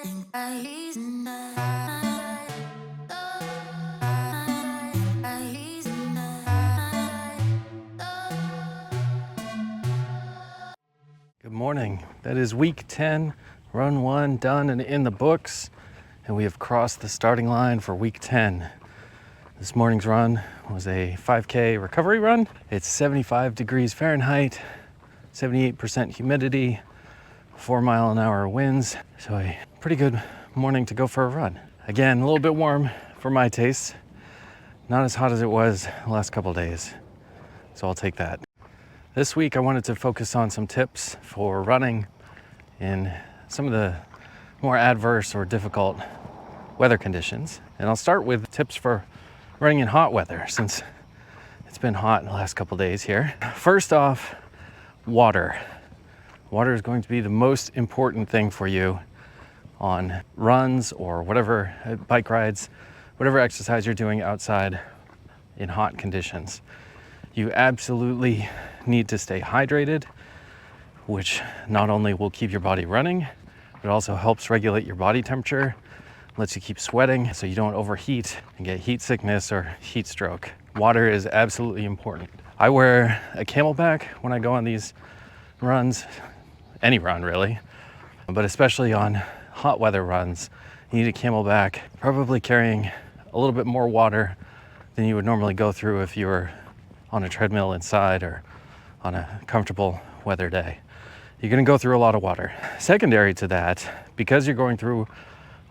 Good morning. That is week 10, run 1 done and in the books, and we have crossed the starting line for week 10. This morning's run was a 5K recovery run. It's 75 degrees Fahrenheit, 78% humidity, 4-mile-an-hour winds, so a pretty good morning to go for a run. Again, a little bit warm for my taste, not as hot as it was the last couple days, so I'll take that. This week I wanted to focus on some tips for running in some of the more adverse or difficult weather conditions. And I'll start with tips for running in hot weather, since it's been hot in the last couple days here. First off, water. Water is going to be the most important thing for you on runs or whatever, bike rides, whatever exercise you're doing outside in hot conditions. You absolutely need to stay hydrated, which not only will keep your body running, but also helps regulate your body temperature, lets you keep sweating so you don't overheat and get heat sickness or heat stroke. Water is absolutely important. I wear a Camelback when I go on these runs, any run really, but especially on hot weather runs, you need a Camelback, probably carrying a little bit more water than you would normally go through if you were on a treadmill inside or on a comfortable weather day. You're gonna go through a lot of water. Secondary to that, because you're going through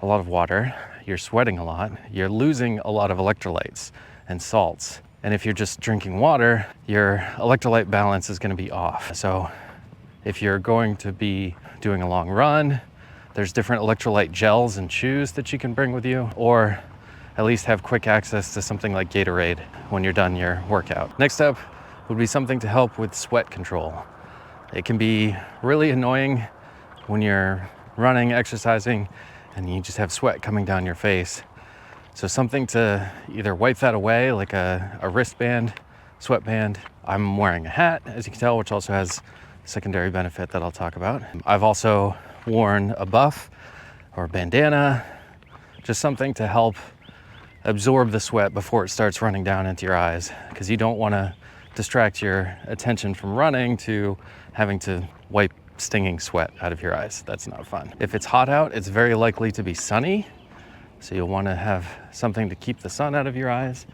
a lot of water, you're sweating a lot, you're losing a lot of electrolytes and salts. And if you're just drinking water, your electrolyte balance is gonna be off. So if you're going to be doing a long run, there's different electrolyte gels and chews that you can bring with you, or at least have quick access to something like Gatorade when you're done your workout. Next up would be something to help with sweat control. It can be really annoying when you're running, exercising, and you just have sweat coming down your face. So something to either wipe that away, like a wristband, sweatband. I'm wearing a hat, as you can tell, which also has a secondary benefit that I'll talk about. I've also worn a buff or a bandana, just something to help absorb the sweat before it starts running down into your eyes, because you don't want to distract your attention from running to having to wipe stinging sweat out of your eyes. That's not fun. If it's hot out, it's very likely to be sunny, so you'll want to have something to keep the sun out of your eyes,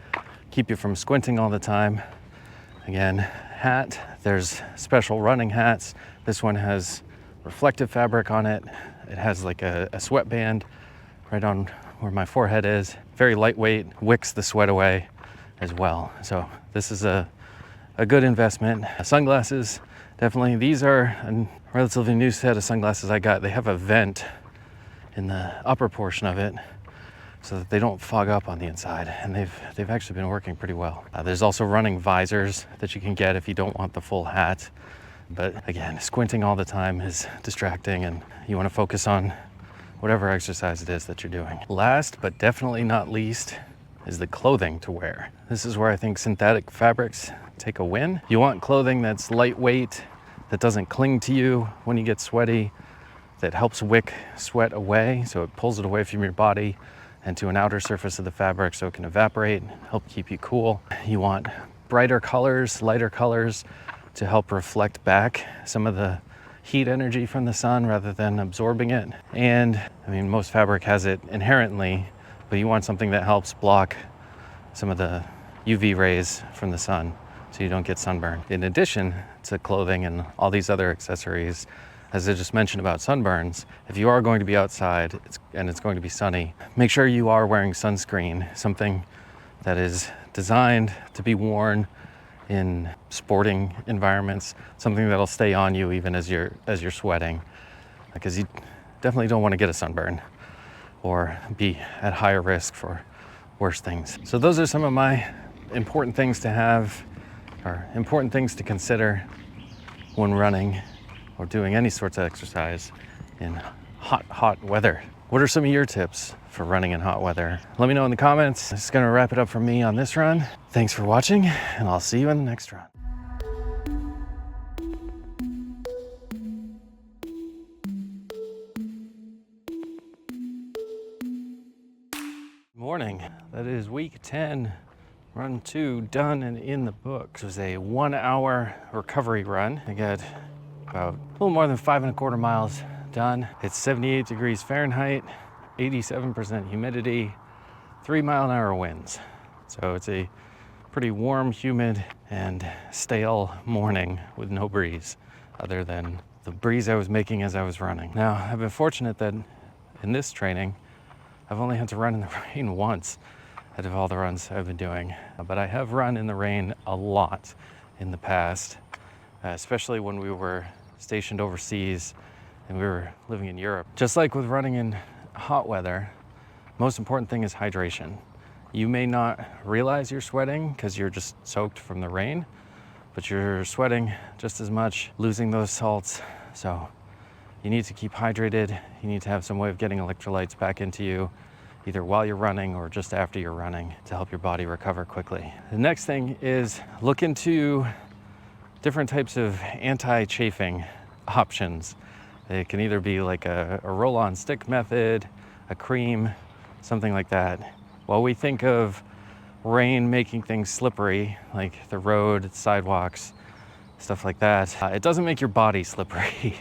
keep you from squinting all the time. Again, hat, there's special running hats. This one has reflective fabric on it. It has like a sweatband right on where my forehead is. Very lightweight, wicks the sweat away as well. So this is a good investment. Sunglasses, definitely. These are a relatively new set of sunglasses I got. They have a vent in the upper portion of it so that they don't fog up on the inside, and they've actually been working pretty well. There's also running visors that you can get if you don't want the full hat. But again, squinting all the time is distracting, and you want to focus on whatever exercise it is that you're doing. Last, but definitely not least, is the clothing to wear. This is where I think synthetic fabrics take a win. You want clothing that's lightweight, that doesn't cling to you when you get sweaty, that helps wick sweat away, so it pulls it away from your body and to an outer surface of the fabric so it can evaporate, help keep you cool. You want brighter colors, lighter colors to help reflect back some of the heat energy from the sun rather than absorbing it. And I mean, most fabric has it inherently, but you want something that helps block some of the UV rays from the sun so you don't get sunburned. In addition to clothing and all these other accessories, as I just mentioned about sunburns, if you are going to be outside and it's going to be sunny, make sure you are wearing sunscreen, something that is designed to be worn in sporting environments, something that'll stay on you even as you're sweating, because you definitely don't want to get a sunburn or be at higher risk for worse things. So those are some of my important things to have, or important things to consider when running or doing any sorts of exercise in hot weather. What are some of your tips for running in hot weather? Let me know in the comments. This is gonna wrap it up from me on this run. Thanks for watching, and I'll see you in the next run. morning. That is week 10, run 2, done and in the books. It was a 1 hour recovery run. I got about a little more than 5.25 miles done. It's 78 degrees Fahrenheit, 87% humidity, 3-mile-an-hour winds. So it's a pretty warm, humid, and stale morning with no breeze other than the breeze I was making as I was running. Now, I've been fortunate that in this training, I've only had to run in the rain once out of all the runs I've been doing. But I have run in the rain a lot in the past, especially when we were stationed overseas and we were living in Europe. Just like with running in hot weather, most important thing is hydration. You may not realize you're sweating because you're just soaked from the rain, but you're sweating just as much, losing those salts. So you need to keep hydrated. You need to have some way of getting electrolytes back into you, either while you're running or just after you're running, to help your body recover quickly. The next thing is look into different types of anti-chafing options. It can either be like a roll-on stick method, a cream, something like that. While we think of rain making things slippery, like the road, sidewalks, stuff like that, it doesn't make your body slippery.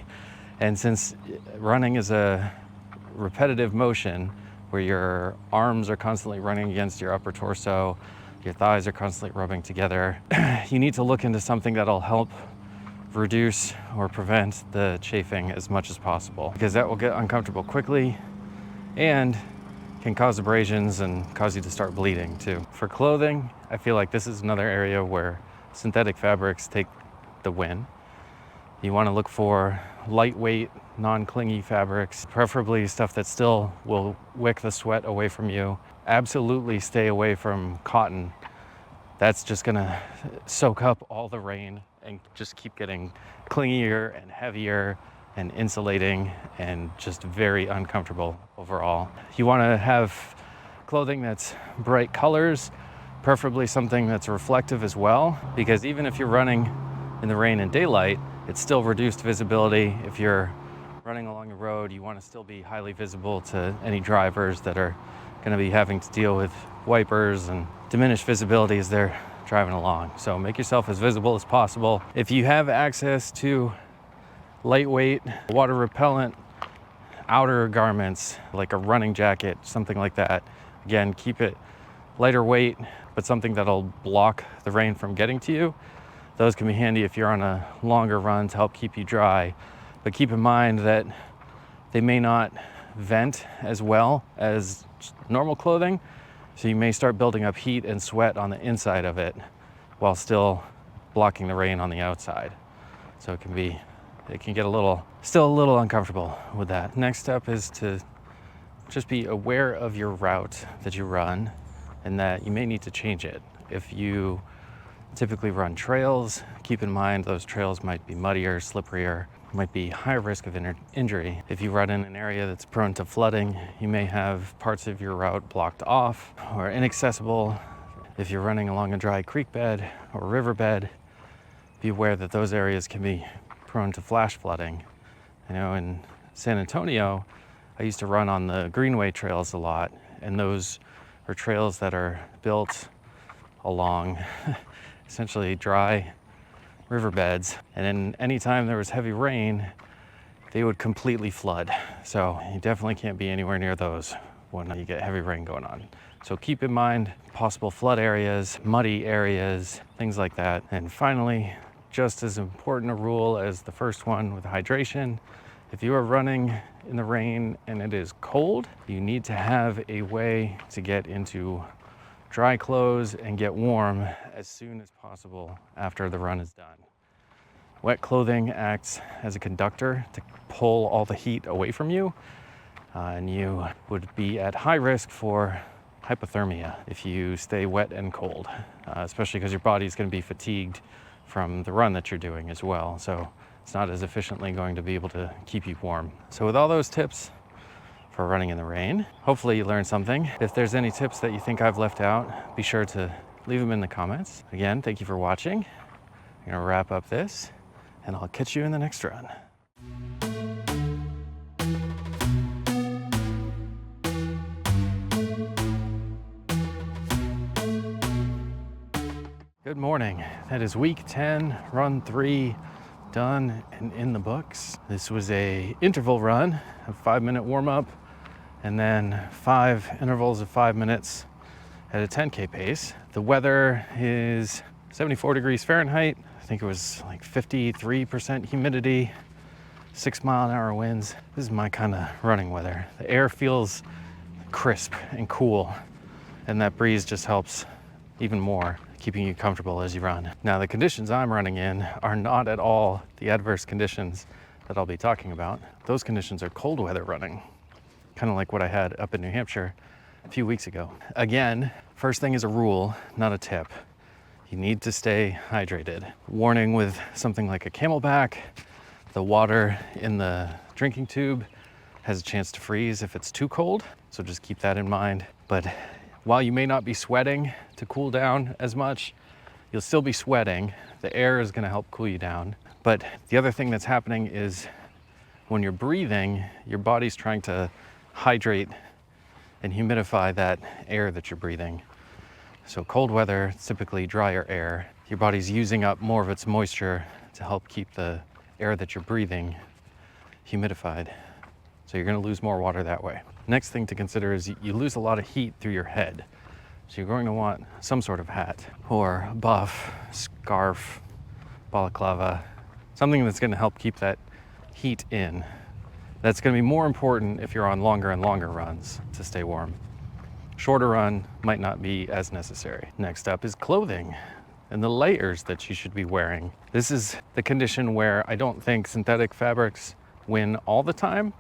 And since running is a repetitive motion where your arms are constantly running against your upper torso, your thighs are constantly rubbing together, you need to look into something that'll help reduce or prevent the chafing as much as possible, because that will get uncomfortable quickly and can cause abrasions and cause you to start bleeding too. For clothing, I feel like this is another area where synthetic fabrics take the win. You want to look for lightweight, non-clingy fabrics, preferably stuff that still will wick the sweat away from you. Absolutely stay away from cotton. That's just gonna soak up all the rain and just keep getting clingier and heavier and insulating and just very uncomfortable overall. You want to have clothing that's bright colors, preferably something that's reflective as well, because even if you're running in the rain and daylight, it's still reduced visibility. If you're running along the road, you want to still be highly visible to any drivers that are going to be having to deal with wipers and diminished visibility as they're driving along. So make yourself as visible as possible. If you have access to lightweight, water repellent outer garments, like a running jacket, something like that, again, keep it lighter weight, but something that'll block the rain from getting to you. Those can be handy if you're on a longer run to help keep you dry. But keep in mind that they may not vent as well as normal clothing, so you may start building up heat and sweat on the inside of it while still blocking the rain on the outside. So it can get still a little uncomfortable with that. Next step is to just be aware of your route that you run and that you may need to change it. If you typically run trails, keep in mind those trails might be muddier, slipperier, might be high risk of injury. If you run in an area that's prone to flooding, you may have parts of your route blocked off or inaccessible. If you're running along a dry creek bed or riverbed, be aware that those areas can be prone to flash flooding. You know, in San Antonio, I used to run on the Greenway trails a lot, and those are trails that are built along essentially dry riverbeds, and then anytime there was heavy rain, they would completely flood. So you definitely can't be anywhere near those when you get heavy rain going on. So keep in mind possible flood areas, muddy areas, things like that. And finally, just as important a rule as the first one with hydration, if you are running in the rain and it is cold, you need to have a way to get into dry clothes and get warm as soon as possible after the run is done. Wet clothing acts as a conductor to pull all the heat away from you, and you would be at high risk for hypothermia if you stay wet and cold, especially because your body is going to be fatigued from the run that you're doing as well. So it's not as efficiently going to be able to keep you warm. So with all those tips for running in the rain, hopefully you learned something. If there's any tips that you think I've left out, be sure to leave them in the comments. Again, thank you for watching. I'm gonna wrap up this, and I'll catch you in the next run. Good morning. That is week 10, run 3, done and in the books. This was a interval run, a 5-minute warm-up, and then 5 intervals of 5 minutes at a 10K pace. The weather is 74 degrees Fahrenheit. I think it was like 53% humidity, 6-mile-an-hour winds. This is my kind of running weather. The air feels crisp and cool, and that breeze just helps even more, keeping you comfortable as you run. Now, the conditions I'm running in are not at all the adverse conditions that I'll be talking about. Those conditions are cold weather running, kind of like what I had up in New Hampshire a few weeks ago. Again, first thing is a rule, not a tip. You need to stay hydrated. Warning with something like a Camelback, the water in the drinking tube has a chance to freeze if it's too cold, so just keep that in mind. But while you may not be sweating to cool down as much, you'll still be sweating. The air is gonna help cool you down. But the other thing that's happening is when you're breathing, your body's trying to hydrate and humidify that air that you're breathing. So cold weather, it's typically drier air. Your body's using up more of its moisture to help keep the air that you're breathing humidified. So you're gonna lose more water that way. Next thing to consider is you lose a lot of heat through your head. So you're going to want some sort of hat or buff, scarf, balaclava, something that's gonna help keep that heat in. That's gonna be more important if you're on longer and longer runs to stay warm. Shorter run might not be as necessary. Next up is clothing and the layers that you should be wearing. This is the condition where I don't think synthetic fabrics win all the time.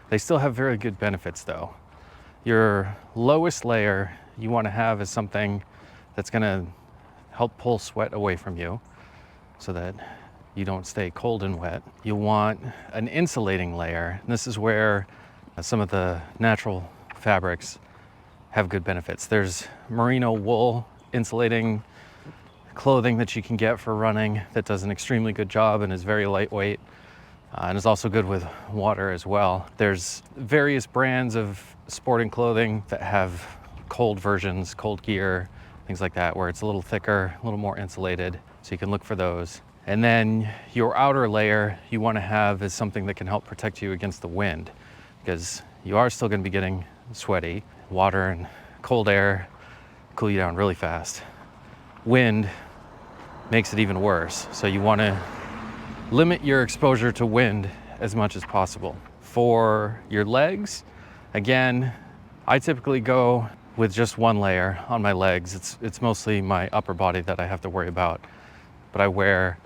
They still have very good benefits though. Your lowest layer you want to have is something that's going to help pull sweat away from you so that you don't stay cold and wet. You want an insulating layer. And this is where some of the natural fabrics have good benefits. There's merino wool insulating clothing that you can get for running that does an extremely good job and is very lightweight. And is also good with water as well. There's various brands of sporting clothing that have cold versions, cold gear, things like that, where it's a little thicker, a little more insulated. So you can look for those. And then your outer layer you want to have is something that can help protect you against the wind, because you are still going to be getting sweaty. Water and cold air cool you down really fast. Wind makes it even worse. So you want to limit your exposure to wind as much as possible. For your legs, again, I typically go with just one layer on my legs. It's mostly my upper body that I have to worry about, but I wear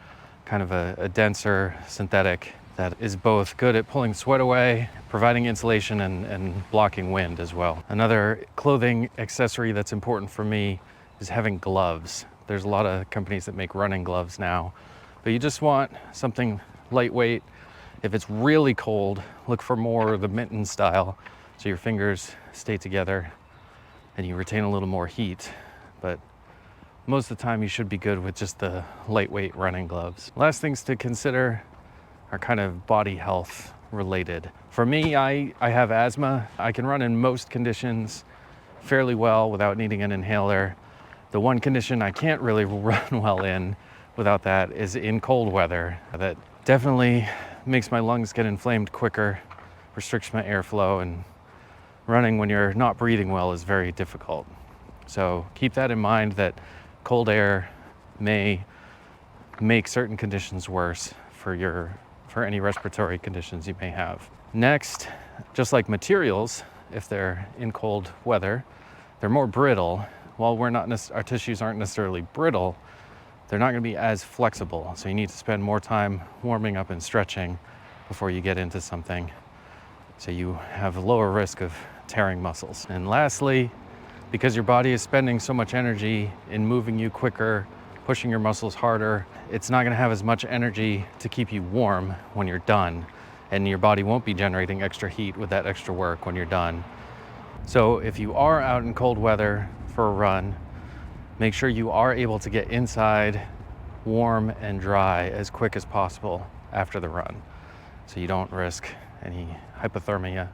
kind of a denser synthetic that is both good at pulling sweat away, providing insulation and blocking wind as well. Another clothing accessory that's important for me is having gloves. There's a lot of companies that make running gloves now, but you just want something lightweight. If it's really cold, look for more of the mitten style so your fingers stay together and you retain a little more heat. But most of the time you should be good with just the lightweight running gloves. Last things to consider are kind of body health related. For me, I have asthma. I can run in most conditions fairly well without needing an inhaler. The one condition I can't really run well in without that is in cold weather. That definitely makes my lungs get inflamed quicker, restricts my airflow, and running when you're not breathing well is very difficult. So keep that in mind, that cold air may make certain conditions worse for any respiratory conditions you may have. Next, just like materials, if they're in cold weather, they're more brittle. While our tissues aren't necessarily brittle, they're not going to be as flexible. So you need to spend more time warming up and stretching before you get into something, so you have a lower risk of tearing muscles. And lastly, because your body is spending so much energy in moving you quicker, pushing your muscles harder, it's not going to have as much energy to keep you warm when you're done, and your body won't be generating extra heat with that extra work when you're done. So if you are out in cold weather for a run, make sure you are able to get inside warm and dry as quick as possible after the run, so you don't risk any hypothermia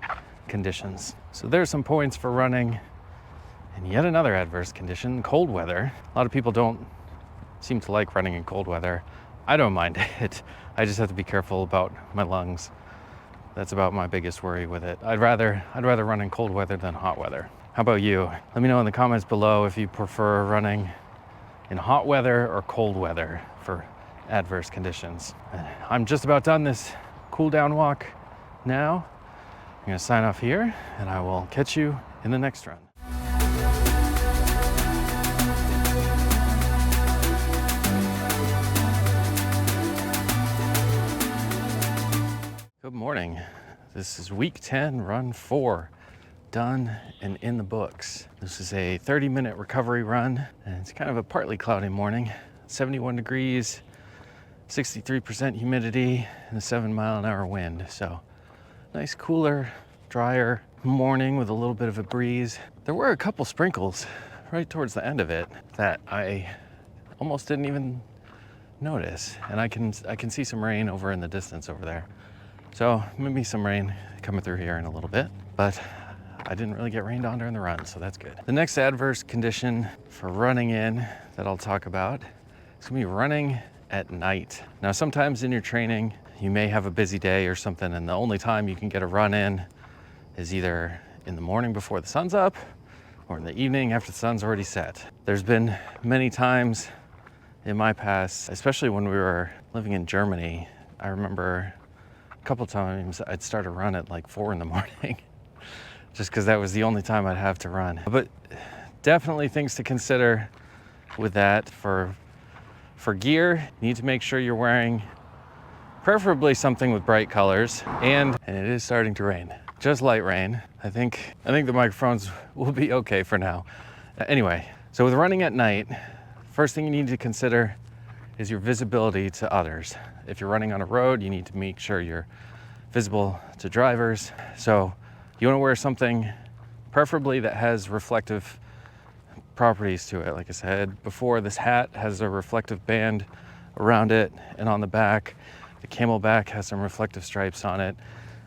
conditions. So there's some points for running. And yet another adverse condition, cold weather. A lot of people don't seem to like running in cold weather. I don't mind it. I just have to be careful about my lungs. That's about my biggest worry with it. I'd rather run in cold weather than hot weather. How about you? Let me know in the comments below if you prefer running in hot weather or cold weather for adverse conditions. I'm just about done this cool down walk now. I'm gonna sign off here and I will catch you in the next run. Good morning. This is week 10, run 4, done and in the books. This is a 30-minute recovery run, and it's kind of a partly cloudy morning. 71 degrees, 63% humidity, and a 7-mile-an-hour wind. So nice, cooler, drier morning with a little bit of a breeze. There were a couple sprinkles right towards the end of it that I almost didn't even notice, and I can see some rain over in the distance over there. So maybe some rain coming through here in a little bit, but I didn't really get rained on during the run, so that's good. The next adverse condition for running in that I'll talk about is gonna be running at night. Now, sometimes in your training, you may have a busy day or something, and the only time you can get a run in is either in the morning before the sun's up or in the evening after the sun's already set. There's been many times in my past, especially when we were living in Germany, I remember a couple times I'd start a run at like 4 in the morning just because that was the only time I'd have to run. But definitely things to consider with that. For gear, you need to make sure you're wearing preferably something with bright colors, and it is starting to rain. Just light rain. I think the microphones will be okay for now. Anyway, so with running at night, first thing you need to consider is your visibility to others. If you're running on a road, you need to make sure you're visible to drivers. So you want to wear something preferably that has reflective properties to it. Like I said before, this hat has a reflective band around it, and on the back, the camelback has some reflective stripes on it.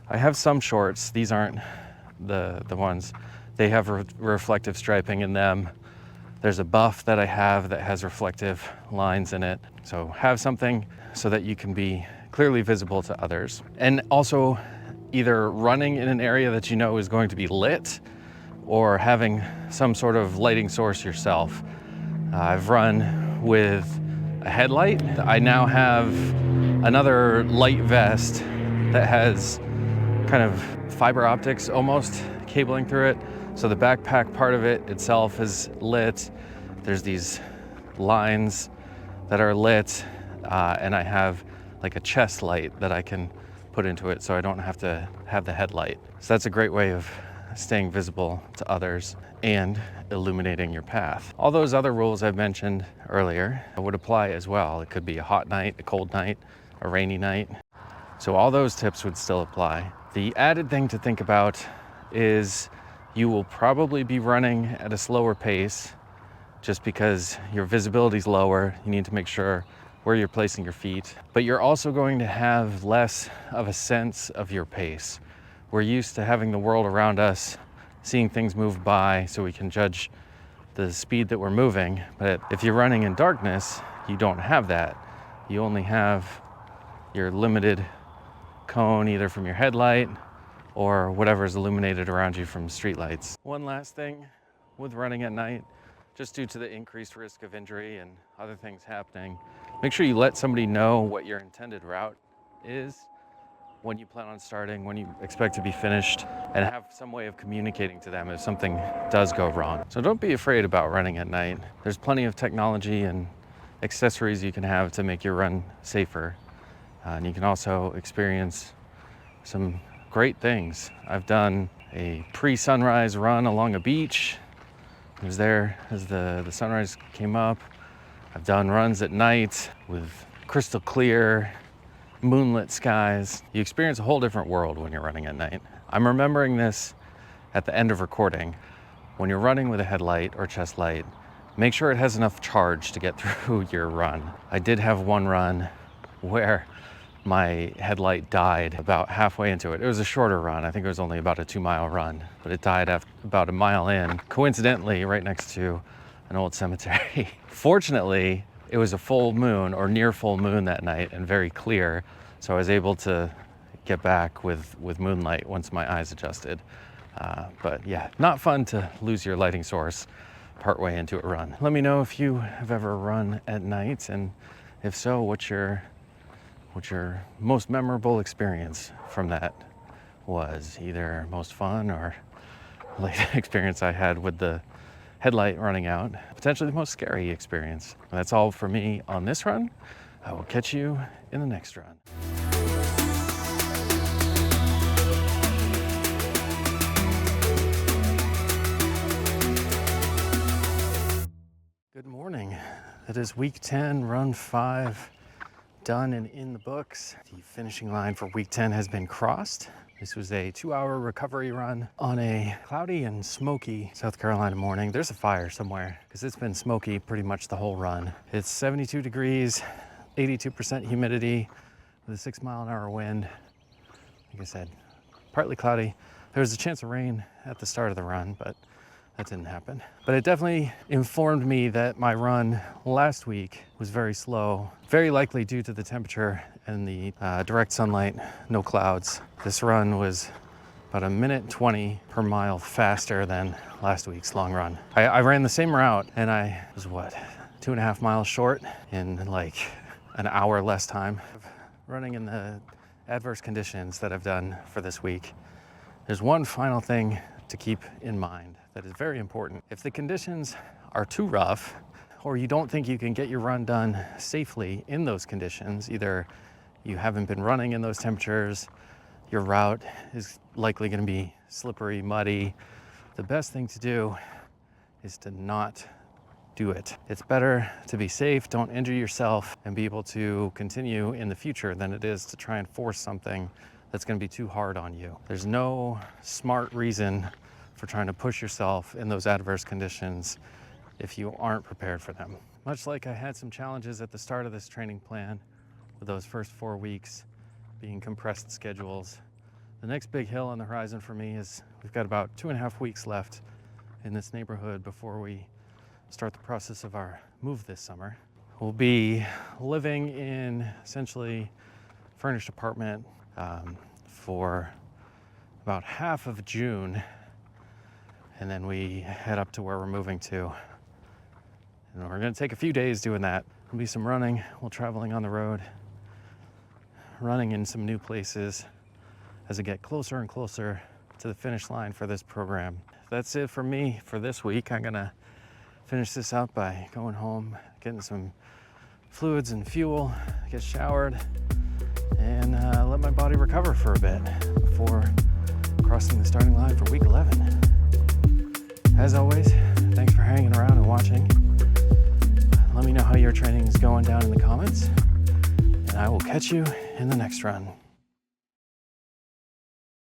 I have some shorts. These aren't the ones. They have reflective striping in them. There's a buff that I have that has reflective lines in it. So have something so that you can be clearly visible to others. And also either running in an area that you know is going to be lit or having some sort of lighting source yourself. I've run with a headlight. I now have another light vest that has kind of fiber optics almost cabling through it. So the backpack part of it itself is lit. There's these lines that are lit, and I have like a chest light that I can put into it so I don't have to have the headlight. So that's a great way of staying visible to others and illuminating your path. All those other rules I've mentioned earlier would apply as well. It could be a hot night, a cold night, a rainy night. So all those tips would still apply. The added thing to think about is you will probably be running at a slower pace just because your visibility is lower. You need to make sure where you're placing your feet, but you're also going to have less of a sense of your pace. We're used to having the world around us, seeing things move by so we can judge the speed that we're moving. But if you're running in darkness, you don't have that. You only have your limited cone either from your headlight or whatever's illuminated around you from streetlights. One last thing with running at night, just due to the increased risk of injury and other things happening, make sure you let somebody know what your intended route is, when you plan on starting, when you expect to be finished, and have some way of communicating to them if something does go wrong. So don't be afraid about running at night. There's plenty of technology and accessories you can have to make your run safer. And you can also experience some great things. I've done a pre-sunrise run along a beach. I was there as the sunrise came up. I've done runs at night with crystal clear, moonlit skies. You experience a whole different world when you're running at night. I'm remembering this at the end of recording. When you're running with a headlight or chest light, make sure it has enough charge to get through your run. I did have one run where my headlight died about halfway into it. It was a shorter run. I think it was only about a 2-mile run, but it died after about a mile in, coincidentally right next to an old cemetery. Fortunately, it was a full moon or near full moon that night and very clear. So I was able to get back with moonlight once my eyes adjusted. But yeah, not fun to lose your lighting source partway into a run. Let me know if you have ever run at night, and if so, what's your most memorable experience from that was. Either most fun or like experience I had with the headlight running out, potentially the most scary experience. That's all for me on this run. I will catch you in the next run. Good morning. It is week 10, run 5, done and in the books. The finishing line for week 10 has been crossed. This was a 2-hour recovery run on a cloudy and smoky South Carolina morning. There's a fire somewhere because it's been smoky pretty much the whole run. It's 72 degrees, 82% humidity with a 6-mile-an-hour wind. Like I said, partly cloudy. There was a chance of rain at the start of the run, but that didn't happen. But it definitely informed me that my run last week was very slow, very likely due to the temperature and the direct sunlight, no clouds. This run was about 1:20 per mile faster than last week's long run. I ran the same route and I was 2.5 miles short in like an hour less time. Running in the adverse conditions that I've done for this week, there's one final thing to keep in mind that is very important. If the conditions are too rough, or you don't think you can get your run done safely in those conditions, either you haven't been running in those temperatures, your route is likely going to be slippery, muddy, the best thing to do is to not do it. It's better to be safe, don't injure yourself, and be able to continue in the future than it is to try and force something that's going to be too hard on you. There's no smart reason for trying to push yourself in those adverse conditions if you aren't prepared for them. Much like I had some challenges at the start of this training plan with those first 4 weeks being compressed schedules, the next big hill on the horizon for me is we've got about 2.5 weeks left in this neighborhood before we start the process of our move this summer. We'll be living in essentially a furnished apartment for about half of June, and then we head up to where we're moving to. And we're gonna take a few days doing that. There'll be some running while traveling on the road, running in some new places as I get closer and closer to the finish line for this program. That's it for me for this week. I'm gonna finish this up by going home, getting some fluids and fuel, get showered, and let my body recover for a bit before crossing the starting line for week 11. As always, thanks for hanging around and watching. Let me know how your training is going down in the comments, and I will catch you in the next run.